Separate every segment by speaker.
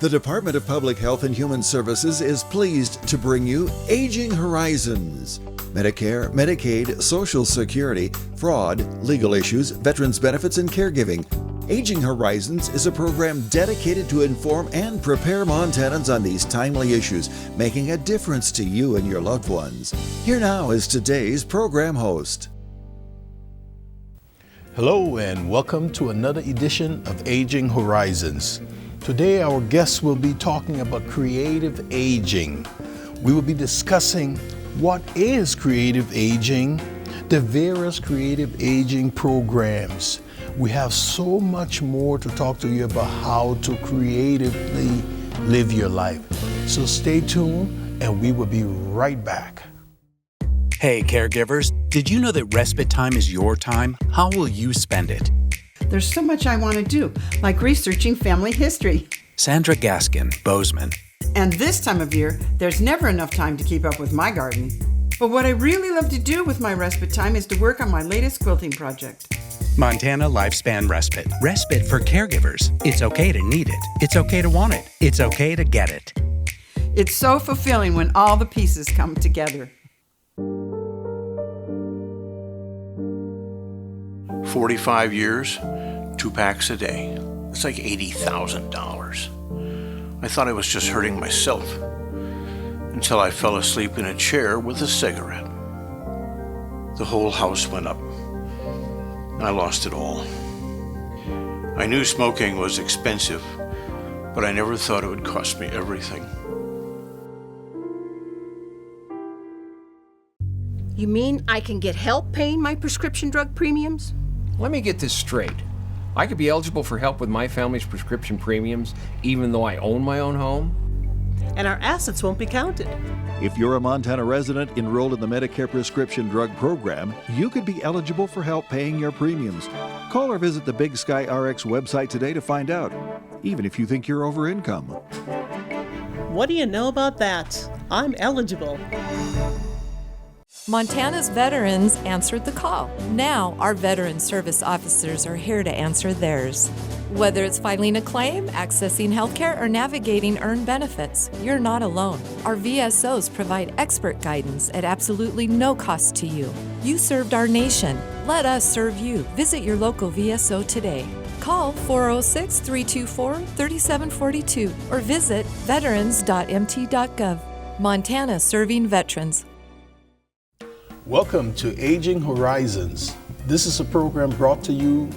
Speaker 1: The Department of Public Health and Human Services is pleased to bring you Aging Horizons. Medicare, Medicaid, Social Security, fraud, legal issues, veterans benefits, and caregiving. Aging Horizons is a program dedicated to inform and prepare Montanans on these timely issues, making a difference to you and your loved ones. Here now is today's program host.
Speaker 2: Hello and welcome to another edition of Aging Horizons. Today our guests will be talking about creative aging. We will be discussing what is creative aging, the various creative aging programs. We have so much more to talk to you about how to creatively live your life. So stay tuned and we will be right back.
Speaker 3: Hey caregivers, did you know that respite time is your time? How will you spend it?
Speaker 4: There's so much I want to do, like researching family history.
Speaker 3: Sandra Gaskin, Bozeman.
Speaker 4: And this time of year, there's never enough time to keep up with my garden. But what I really love to do with my respite time is to work on my latest quilting project.
Speaker 3: Montana Lifespan Respite. Respite for caregivers. It's okay to need it. It's okay to want it. It's okay to get it.
Speaker 4: It's so fulfilling when all the pieces come together.
Speaker 5: 45 years, 2 packs a day. It's like $80,000. I thought I was just hurting myself until I fell asleep in a chair with a cigarette. The whole house went up. I lost it all. I knew smoking was expensive, but I never thought it would cost me everything.
Speaker 6: You mean I can get help paying my prescription drug premiums?
Speaker 7: Let me get this straight. I could be eligible for help with my family's prescription premiums even though I own my own home?
Speaker 8: And our assets won't be counted.
Speaker 9: If you're a Montana resident enrolled in the Medicare prescription drug program, you could be eligible for help paying your premiums. Call or visit the Big Sky RX website today to find out, even if you think you're over income.
Speaker 8: What do you know about that? I'm eligible.
Speaker 10: Montana's veterans answered the call. Now our veteran service officers are here to answer theirs. Whether it's filing a claim, accessing healthcare, or navigating earned benefits, you're not alone. Our VSOs provide expert guidance at absolutely no cost to you. You served our nation. Let us serve you. Visit your local VSO today. Call 406-324-3742 or visit veterans.mt.gov. Montana serving veterans.
Speaker 2: Welcome to Aging Horizons. This is a program brought to you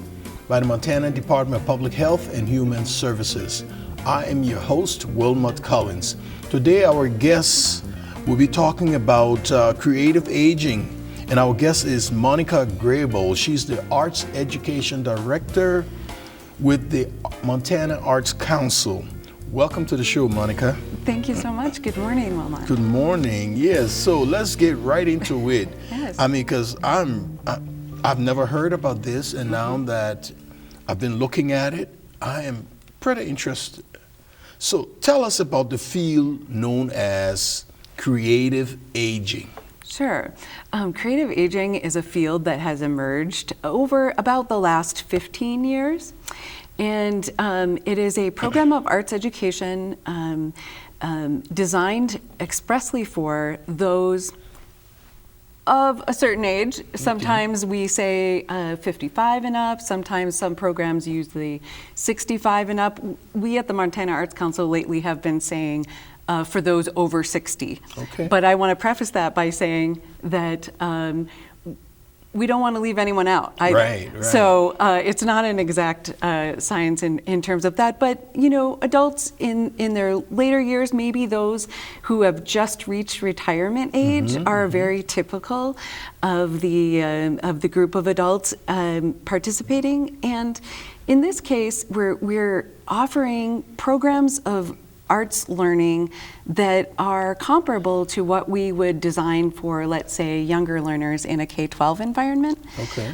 Speaker 2: by the Montana Department of Public Health and Human Services. I am your host, Wilmot Collins. Today our guests will be talking about creative aging, and our guest is Monica Grable. She's the Arts Education Director with the Montana Arts Council. Welcome to the show, Monica.
Speaker 11: Thank you so much. Good morning, Wilmot.
Speaker 2: Good morning. Yes, so let's get right into it.
Speaker 11: Yes.
Speaker 2: I mean, because I've never heard about this, and now that I've been looking at it, I am pretty interested. So tell us about the field known as creative aging.
Speaker 11: Sure. Creative aging is a field that has emerged over about the last 15 years. And it is a program of arts education designed expressly for those of a certain age. Sometimes we say 55 and up, sometimes some programs use the 65 and up. We at the Montana Arts Council lately have been saying for those over 60.
Speaker 2: Okay.
Speaker 11: But I want to preface that by saying that we don't want to leave anyone out either.
Speaker 2: Right.
Speaker 11: So it's not an exact science in terms of that, but you know, adults in their later years, maybe those who have just reached retirement age, are very typical of the group of adults participating. And in this case, we're offering programs of arts learning that are comparable to what we would design for, let's say, younger learners in a K-12 environment.
Speaker 2: Okay.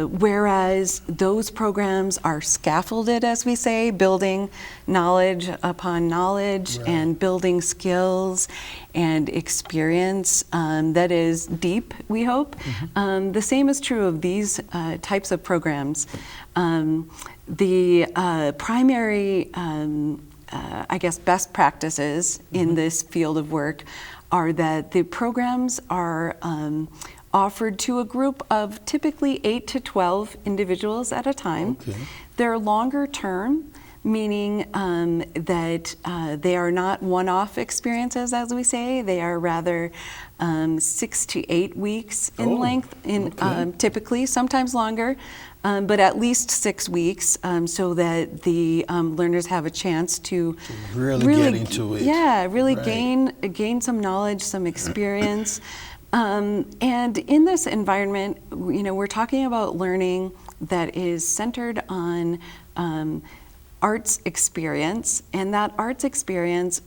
Speaker 11: Whereas those programs are scaffolded, as we say, building knowledge upon knowledge and building skills and experience that is deep, we hope. The same is true of these types of programs. The primary, I guess, best practices in this field of work are that the programs are offered to a group of typically 8 to 12 individuals at a time. They're longer term, meaning that they are not one-off experiences, as we say. They are rather 6 to 8 weeks in length, typically, sometimes longer, but at least 6 weeks, so that the learners have a chance to
Speaker 2: really get into it.
Speaker 11: Yeah, really gain some knowledge, some experience. And in this environment, we're talking about learning that is centered on arts experience, and that arts experience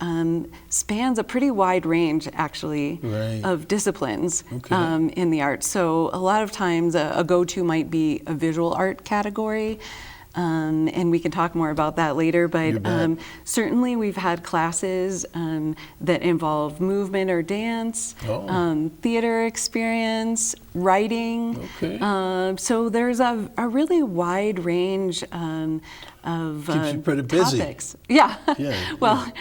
Speaker 11: spans a pretty wide range, actually, of disciplines in the arts. So a lot of times a go-to might be a visual art category, and we can talk more about that later, but certainly we've had classes that involve movement or dance, theater experience, writing. So there's a really wide range of
Speaker 2: keeps you pretty busy.
Speaker 11: Topics. Yeah. Well,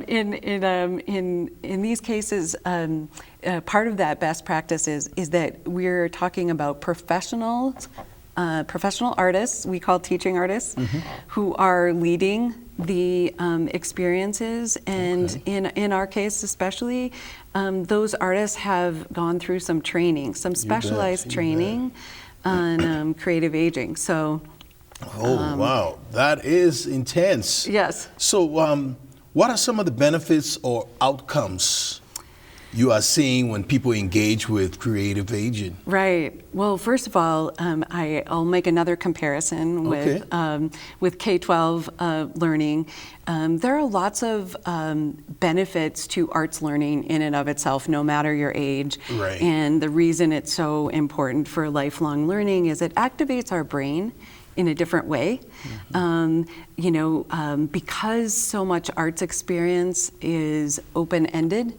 Speaker 11: in these cases, part of that best practice is that we're talking about professional artists, we call teaching artists, who are leading the experiences, and in our case especially, those artists have gone through some training, some specialized training on creative aging. So.
Speaker 2: Wow, that is intense.
Speaker 11: Yes.
Speaker 2: So what are some of the benefits or outcomes you are seeing when people engage with creative aging?
Speaker 11: Right. Well, first of all, I'll make another comparison with K-12 learning. There are lots of benefits to arts learning in and of itself, no matter your age. And the reason it's so important for lifelong learning is it activates our brain in a different way. Because so much arts experience is open-ended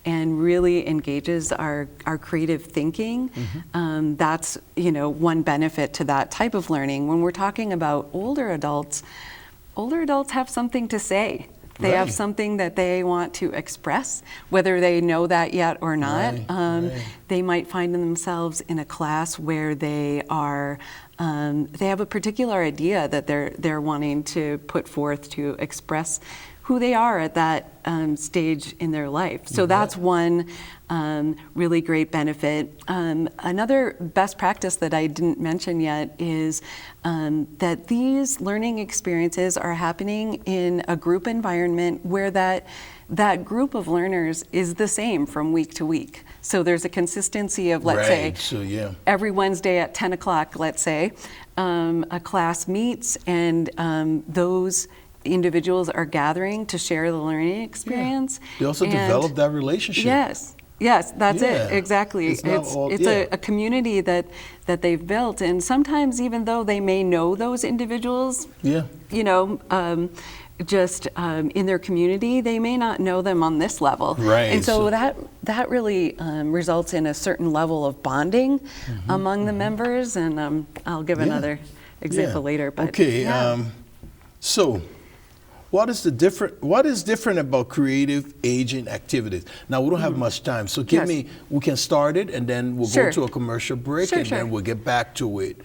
Speaker 11: and really engages our creative thinking, that's one benefit to that type of learning. When we're talking about older adults have something to say. They have something that they want to express, whether they know that yet or not. They might find themselves in a class where they are they have a particular idea that they're wanting to put forth to express who they are at that stage in their life. So that's one really great benefit. Another best practice that I didn't mention yet is that these learning experiences are happening in a group environment where that group of learners is the same from week to week. So there's a consistency of, let's say, every Wednesday at 10 o'clock, let's say, a class meets and those individuals are gathering to share the learning experience.
Speaker 2: They also develop that relationship.
Speaker 11: Yes, that's it, exactly. It's a community that they've built, and sometimes even though they may know those individuals, just in their community, they may not know them on this level. And so that really results in a certain level of bonding among the members, and I'll give another example later. But
Speaker 2: so what is different about creative aging activities? Now, we don't have much time, so we can start it, and then we'll go to a commercial break, and then we'll get back to it.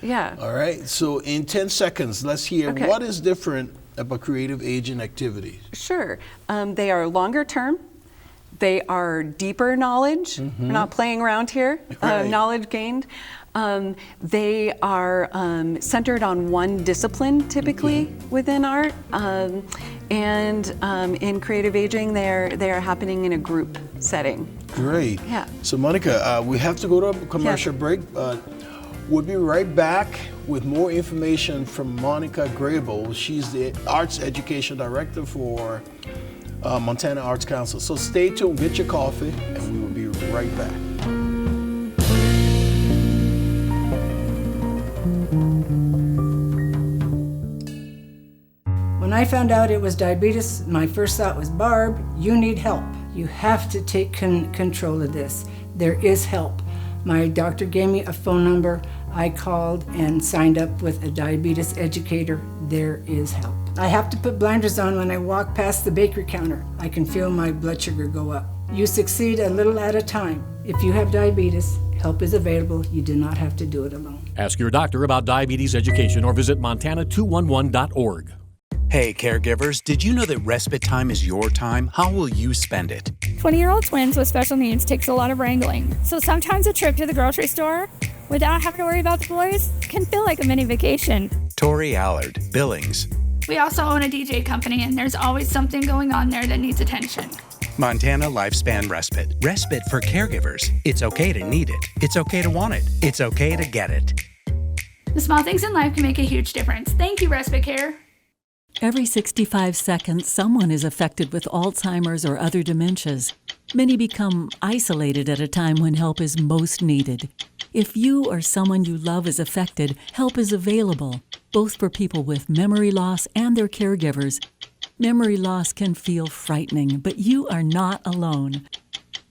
Speaker 2: All right, so in 10 seconds, let's hear what is different about creative aging activities.
Speaker 11: They are longer term. They are deeper knowledge. We're not playing around here. Knowledge gained. They are centered on one discipline, typically, within art. And in creative aging, they are happening in a group setting.
Speaker 2: Great. So, Monica, we have to go to a commercial break. We'll be right back with more information from Monica Grable. She's the Arts Education Director for Montana Arts Council. So stay tuned, get your coffee, and we will be right back.
Speaker 12: When I found out it was diabetes, my first thought was, Barb, you need help. You have to take control of this. There is help. My doctor gave me a phone number. I called and signed up with a diabetes educator. There is help. I have to put blinders on when I walk past the bakery counter. I can feel my blood sugar go up. You succeed a little at a time. If you have diabetes, help is available. You do not have to do it alone.
Speaker 13: Ask your doctor about diabetes education or visit montana211.org.
Speaker 3: Hey, caregivers, did you know that respite time is your time? How will you spend it?
Speaker 14: 20-year-old twins with special needs takes a lot of wrangling. So sometimes a trip to the grocery store without having to worry about the boys can feel like a mini vacation.
Speaker 3: Tori Allard, Billings.
Speaker 14: We also own a DJ company, and there's always something going on there that needs attention.
Speaker 3: Montana Lifespan Respite. Respite for caregivers. It's okay to need it. It's okay to want it. It's okay to get it.
Speaker 14: The small things in life can make a huge difference. Thank you, Respite Care.
Speaker 15: Every 65 seconds, someone is affected with Alzheimer's or other dementias. Many become isolated at a time when help is most needed. If you or someone you love is affected, help is available, both for people with memory loss and their caregivers. Memory loss can feel frightening, but you are not alone.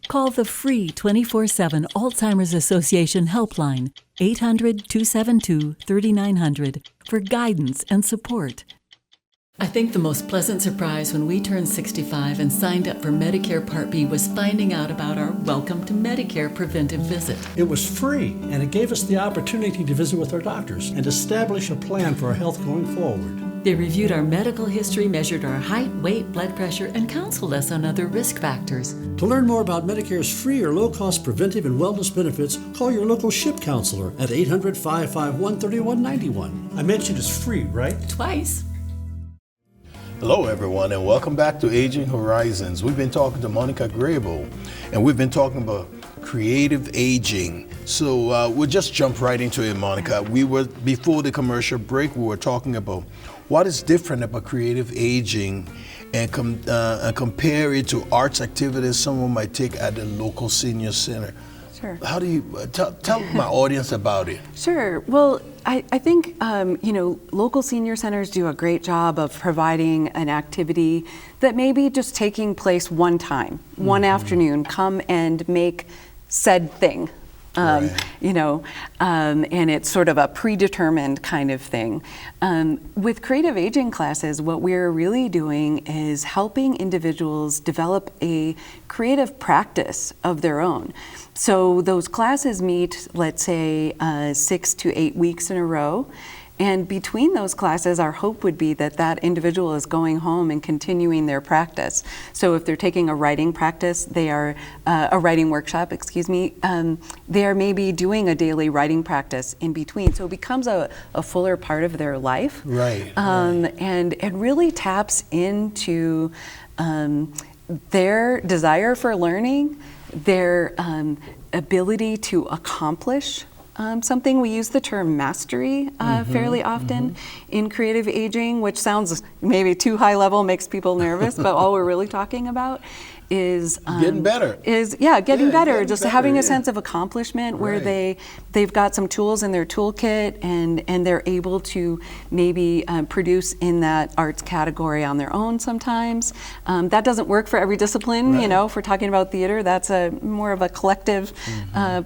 Speaker 15: Call the free 24/7 Alzheimer's Association helpline, 800-272-3900, for guidance and support. I think the most pleasant surprise when we turned 65 and signed up for Medicare Part B was finding out about our Welcome to Medicare preventive visit.
Speaker 16: It was free, and it gave us the opportunity to visit with our doctors and establish a plan for our health going forward.
Speaker 15: They reviewed our medical history, measured our height, weight, blood pressure, and counseled us on other risk factors.
Speaker 16: To learn more about Medicare's free or low-cost preventive and wellness benefits, call your local SHIP counselor at 800-551-3191. I mentioned it's free, right?
Speaker 15: Twice.
Speaker 2: Hello, everyone, and welcome back to Aging Horizons. We've been talking to Monica Grable, and we've been talking about creative aging. So we'll just jump right into it, Monica. Before the commercial break, we were talking about what is different about creative aging and compare it to arts activities someone might take at the local senior center.
Speaker 11: Sure.
Speaker 2: How do you tell my audience about it?
Speaker 11: Sure. Well, I think local senior centers do a great job of providing an activity that may be just taking place one time, one afternoon. Come and make said thing. And it's sort of a predetermined kind of thing. With creative aging classes, what we're really doing is helping individuals develop a creative practice of their own. So those classes meet, let's say, 6 to 8 weeks in a row. And between those classes, our hope would be that that individual is going home and continuing their practice. So if they're taking a writing practice, they are a writing workshop, they are maybe doing a daily writing practice in between. So it becomes a fuller part of their life.
Speaker 2: Right.
Speaker 11: And it really taps into their desire for learning, their ability to accomplish something. We use the term mastery fairly often in creative aging, which sounds maybe too high level, makes people nervous, but all we're really talking about is
Speaker 2: getting better.
Speaker 11: Getting better. Just having a sense of accomplishment where they've got some tools in their toolkit and they're able to maybe produce in that arts category on their own sometimes. That doesn't work for every discipline, if we're talking about theater, that's more of a collective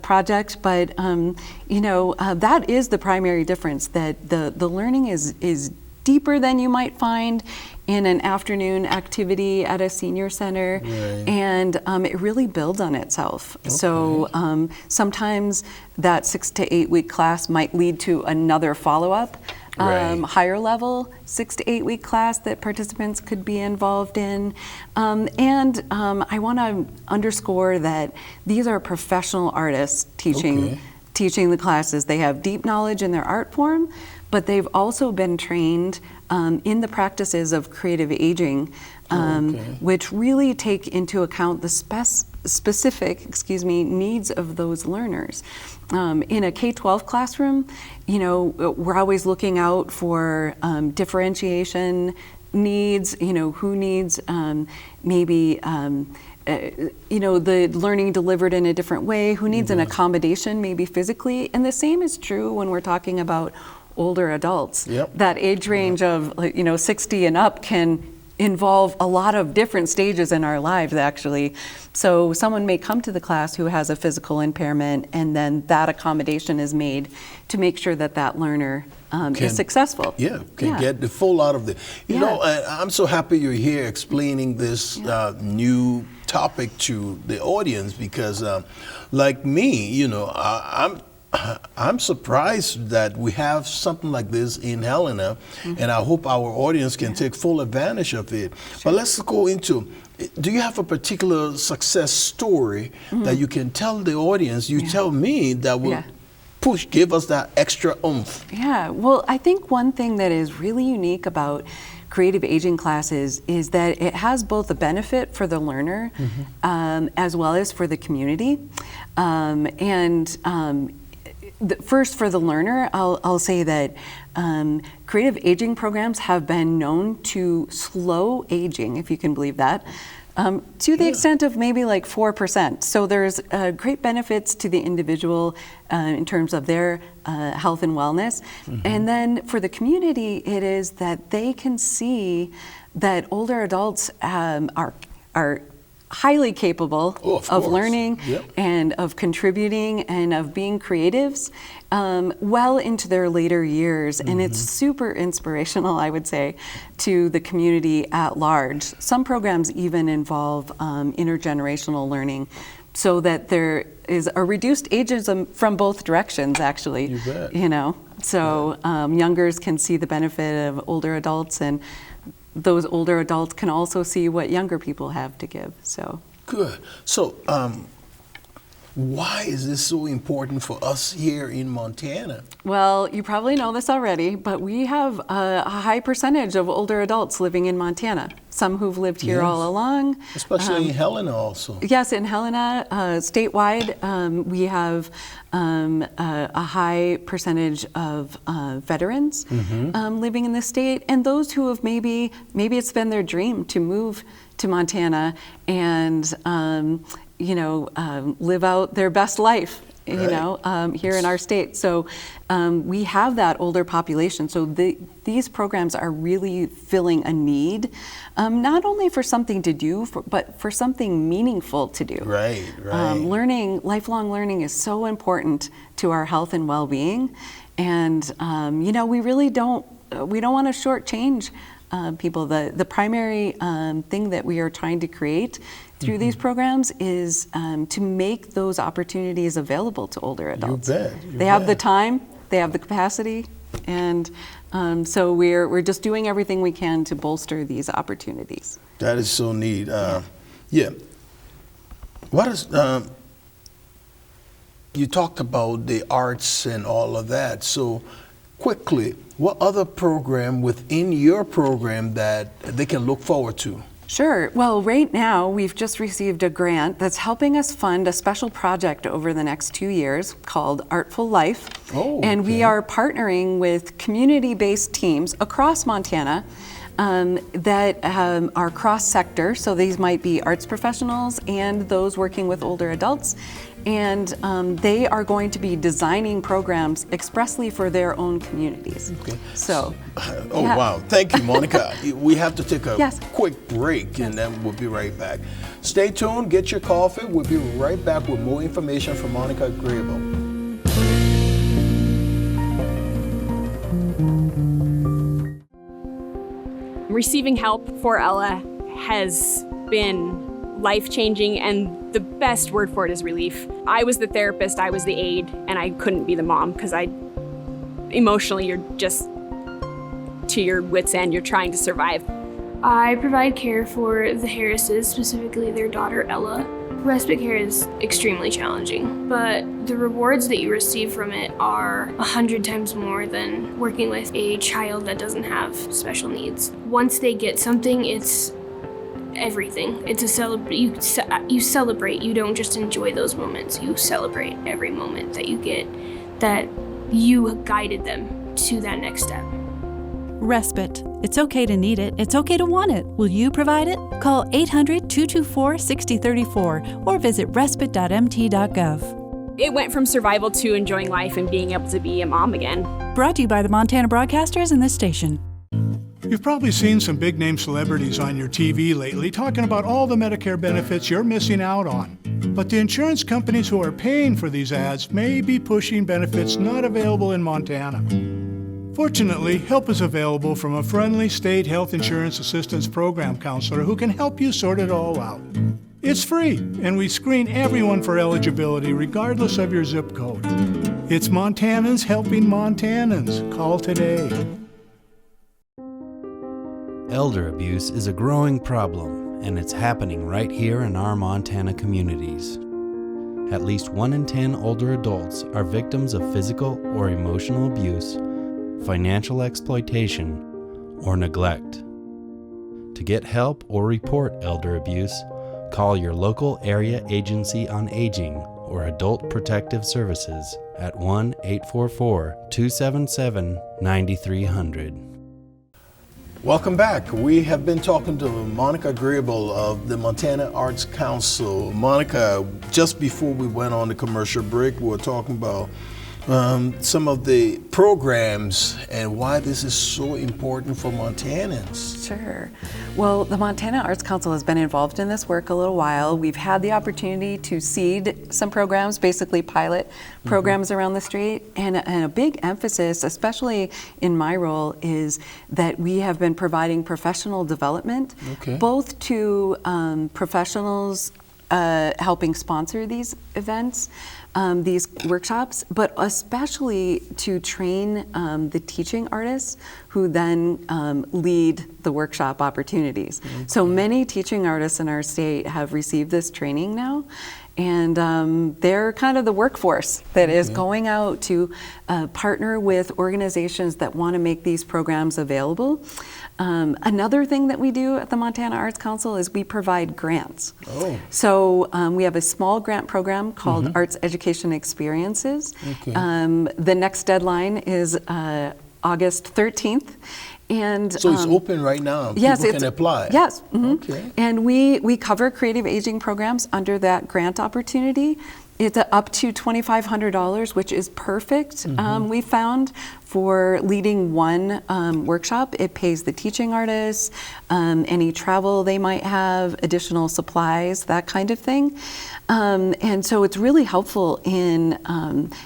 Speaker 11: project, but that is the primary difference, that the learning is deeper than you might find in an afternoon activity at a senior center, and it really builds on itself. Okay. So sometimes that 6 to 8 week class might lead to another follow-up, higher level 6 to 8 week class that participants could be involved in. And I want to underscore that these are professional artists teaching the classes. They have deep knowledge in their art form, but they've also been trained in the practices of creative aging, which really take into account the specific needs of those learners. In a K-12 classroom, we're always looking out for differentiation needs, who needs maybe the learning delivered in a different way, who needs an accommodation maybe physically, and the same is true when we're talking about older adults. That age range of 60 and up can involve a lot of different stages in our lives, actually. So someone may come to the class who has a physical impairment, and then that accommodation is made to make sure that that learner is successful.
Speaker 2: Can get the full out of it. You know, I'm so happy you're here explaining this new topic to the audience, because like me, you know, I'm surprised that we have something like this in Helena, and I hope our audience can take full advantage of it. But let's go into, do you have a particular success story that you can tell the audience, you tell me, that will give us that extra oomph?
Speaker 11: Yeah, well, I think one thing that is really unique about creative aging classes is that it has both a benefit for the learner as well as for the community. First, for the learner, I'll say that creative aging programs have been known to slow aging, if you can believe that, to the extent of maybe like 4%. So there's great benefits to the individual in terms of their health and wellness. And then for the community, it is that they can see that older adults are highly capable of learning and of contributing and of being creatives well into their later years. And it's super inspirational, I would say, to the community at large. Some programs even involve intergenerational learning, so that there is a reduced ageism from both directions, actually.
Speaker 2: You bet.
Speaker 11: You know, so youngers can see the benefit of older adults, and those older adults can also see what younger people have to give. So
Speaker 2: good. So why is this so important for us here in Montana?
Speaker 11: Well, you probably know this already, but we have a high percentage of older adults living in Montana. Some who've lived here all along.
Speaker 2: Especially in Helena also.
Speaker 11: Yes, in Helena, statewide, we have a high percentage of veterans living in the state, and those who have maybe it's been their dream to move to Montana and live out their best life, here in our state. So we have that older population. So these programs are really filling a need, not only for something to do, but for something meaningful to do.
Speaker 2: Right.
Speaker 11: Lifelong learning is so important to our health and well-being. And, we really don't want to shortchange people. The primary thing that we are trying to create through these programs is to make those opportunities available to older adults.
Speaker 2: You bet.
Speaker 11: They have the time, they have the capacity, and so we're just doing everything we can to bolster these opportunities.
Speaker 2: That is so neat. What is you talked about the arts and all of that. So quickly, what other program within your program that they can look forward to?
Speaker 11: Sure. Well, right now we've just received a grant that's helping us fund a special project over the next 2 years called Artful Life. And we are partnering with community-based teams across Montana that are cross-sector. So these might be arts professionals and those working with older adults. And they are going to be designing programs expressly for their own communities. So,
Speaker 2: wow. Thank you, Monica. We have to take a quick break, and then we'll be right back. Stay tuned, get your coffee. We'll be right back with more information from Monica Grable.
Speaker 17: Receiving help for Ella has been life-changing, and the best word for it is relief. I was the therapist, I was the aide, and I couldn't be the mom because emotionally you're just to your wits' end, you're trying to survive.
Speaker 18: I provide care for the Harrises, specifically their daughter Ella. Respite care is extremely challenging, but the rewards that you receive from it are 100 times more than working with a child that doesn't have special needs. Once they get something, it's everything. It's you celebrate. You don't just enjoy those moments. You celebrate every moment that you get, that you guided them to that next step.
Speaker 19: Respite. It's okay to need it. It's okay to want it. Will you provide it? Call 800-224-6034 or visit respite.mt.gov.
Speaker 17: It went from survival to enjoying life and being able to be a mom again.
Speaker 19: Brought to you by the Montana Broadcasters and this station.
Speaker 20: You've probably seen some big-name celebrities on your TV lately talking about all the Medicare benefits you're missing out on. But the insurance companies who are paying for these ads may be pushing benefits not available in Montana. Fortunately, help is available from a friendly state health insurance assistance program counselor who can help you sort it all out. It's free, and we screen everyone for eligibility regardless of your zip code. It's Montanans helping Montanans. Call today.
Speaker 21: Elder abuse is a growing problem, and it's happening right here in our Montana communities. At least 1 in 10 older adults are victims of physical or emotional abuse, financial exploitation, or neglect. To get help or report elder abuse, call your local area agency on aging or Adult Protective Services at 1-844-277-9300.
Speaker 2: Welcome back. We have been talking to Monica Grable of the Montana Arts Council. Monica, just before we went on the commercial break, we were talking about some of the programs and why this is so important for Montanans.
Speaker 11: Sure. Well, the Montana Arts Council has been involved in this work a little while. We've had the opportunity to seed some programs, basically pilot programs around the state, and a big emphasis, especially in my role, is that we have been providing professional development, both to professionals helping sponsor these events, these workshops, but especially to train the teaching artists who then lead the workshop opportunities. So many teaching artists in our state have received this training now, and they're kind of the workforce that is going out to partner with organizations that want to make these programs available. Another thing that we do at the Montana Arts Council is we provide grants. So we have a small grant program called Arts Education Experiences. The next deadline is August 13th. And
Speaker 2: so it's open right now.
Speaker 11: Yes,
Speaker 2: people can apply.
Speaker 11: Yes. And we cover creative aging programs under that grant opportunity. It's up to $2,500, which is perfect. We found for leading one workshop. It pays the teaching artists, any travel they might have, additional supplies, that kind of thing. And so it's really helpful in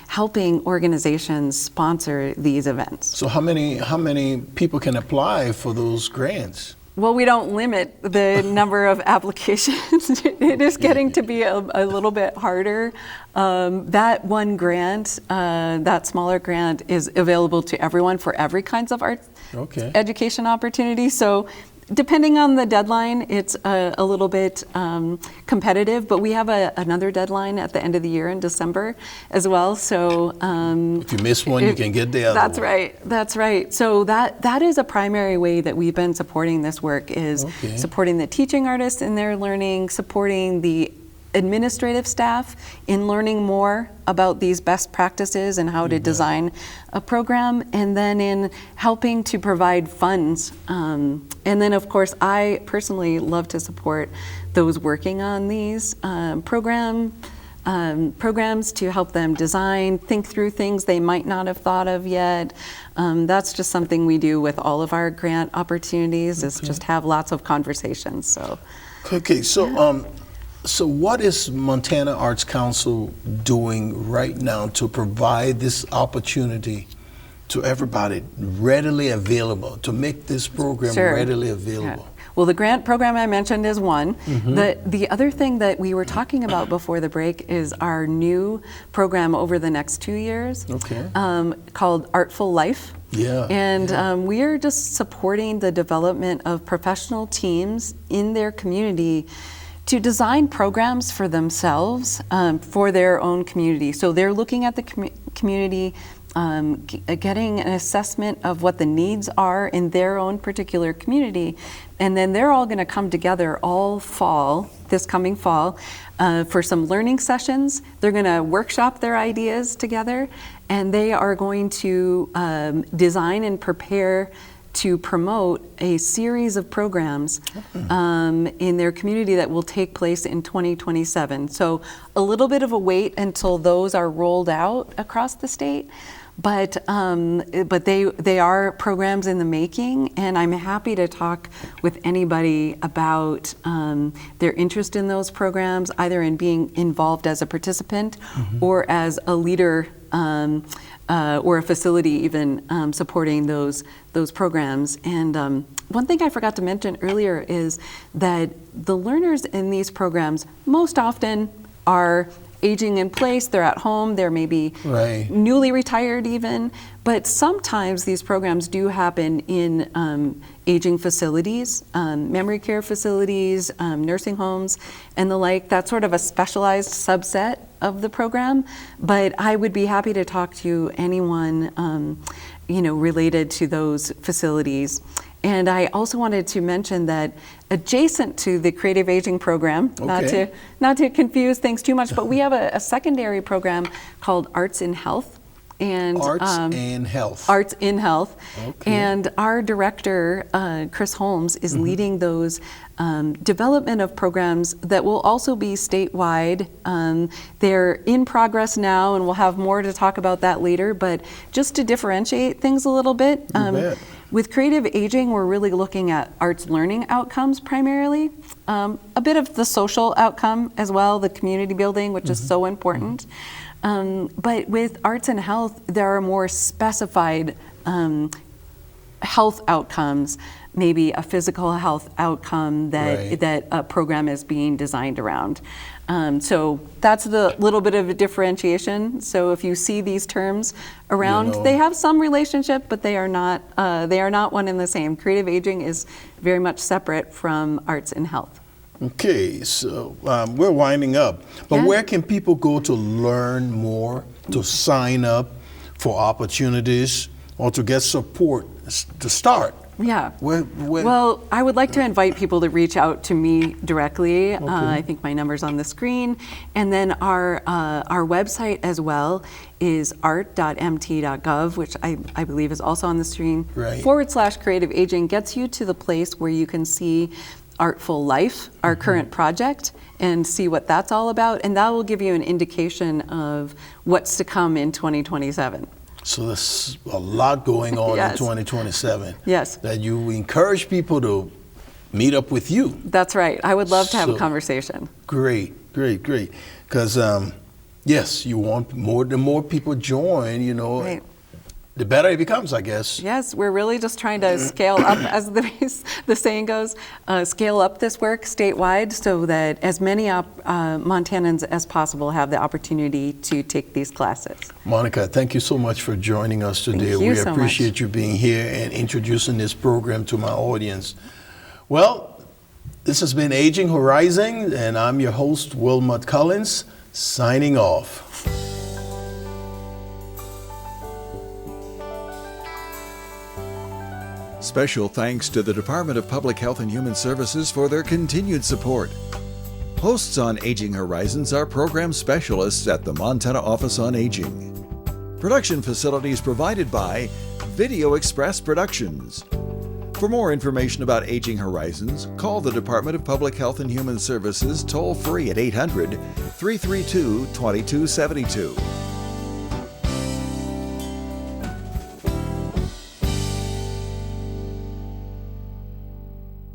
Speaker 11: helping organizations sponsor these events.
Speaker 2: So how many people can apply for those grants?
Speaker 11: Well, we don't limit the number of applications. It is getting to be a little bit harder. That one grant, that smaller grant, is available to everyone for every kinds of arts education opportunity. So depending on the deadline, it's a little bit competitive, but we have another deadline at the end of the year in December as well. So
Speaker 2: if you miss one, you can get the other.
Speaker 11: That's right. That's right. So that is a primary way that we've been supporting this work, is supporting the teaching artists in their learning, supporting the administrative staff in learning more about these best practices and how to design a program, and then in helping to provide funds. And then, of course, I personally love to support those working on these programs to help them design, think through things they might not have thought of yet. That's just something we do with all of our grant opportunities, is just have lots of conversations. So.
Speaker 2: So what is Montana Arts Council doing right now to provide this opportunity to everybody, readily available, to make this program readily available?
Speaker 11: Well, the grant program I mentioned is one. The other thing that we were talking about before the break is our new program over the next 2 years called Artful Life. And we are just supporting the development of professional teams in their community to design programs for themselves, for their own community. So they're looking at the community, getting an assessment of what the needs are in their own particular community, and then they're all going to come together all fall, this coming fall, for some learning sessions. They're going to workshop their ideas together, and they are going to design and prepare to promote a series of programs in their community that will take place in 2027. So a little bit of a wait until those are rolled out across the state, but they are programs in the making, and I'm happy to talk with anybody about their interest in those programs, either in being involved as a participant or as a leader or a facility even supporting those programs. And one thing I forgot to mention earlier is that the learners in these programs most often are aging in place, they're at home, they're maybe newly retired even, but sometimes these programs do happen in aging facilities, memory care facilities, nursing homes, and the like. That's sort of a specialized subset of the program, but I would be happy to talk to anyone related to those facilities. And I also wanted to mention that adjacent to the Creative Aging program, not to confuse things too much, but we have a secondary program called Arts in Health. And
Speaker 2: Arts in Health.
Speaker 11: Arts in Health.
Speaker 2: Okay.
Speaker 11: And our director, Chris Holmes, is leading those development of programs that will also be statewide. They're in progress now, and we'll have more to talk about that later, but just to differentiate things a little bit. With Creative Aging, we're really looking at arts learning outcomes primarily, a bit of the social outcome as well, the community building, which is so important. But with Arts and Health, there are more specified health outcomes, maybe a physical health outcome that a program is being designed around. So that's the little bit of a differentiation. So if you see these terms around, they have some relationship, but they are not one and the same. Creative Aging is very much separate from Arts and Health.
Speaker 2: Okay, so we're winding up, but where can people go to learn more, to sign up for opportunities, or to get support to start?
Speaker 11: Yeah. Well, I would like to invite people to reach out to me directly. I think my number's on the screen. And then our website as well is art.mt.gov, which I believe is also on the screen. /Creative Aging gets you to the place where you can see Artful Life, our current project, and see what that's all about. And that will give you an indication of what's to come in 2027.
Speaker 2: So there's a lot going on in 2027.
Speaker 11: Yes.
Speaker 2: That you encourage people to meet up with you.
Speaker 11: That's right. I would love to have a conversation.
Speaker 2: Great. Because, yes, you want the more people join, the better it becomes, I guess.
Speaker 11: Yes, we're really just trying to scale up, as the saying goes, scale up this work statewide so that as many Montanans as possible have the opportunity to take these classes.
Speaker 2: Monica, thank you so much for joining us today.
Speaker 11: Thank you so much.
Speaker 2: We appreciate you being here and introducing this program to my audience. Well, this has been Aging Horizon, and I'm your host, Wilmot Collins, signing off.
Speaker 9: Special thanks to the Department of Public Health and Human Services for their continued support. Hosts on Aging Horizons are program specialists at the Montana Office on Aging. Production facilities provided by Video Express Productions. For more information about Aging Horizons, call the Department of Public Health and Human Services toll-free at 800-332-2272.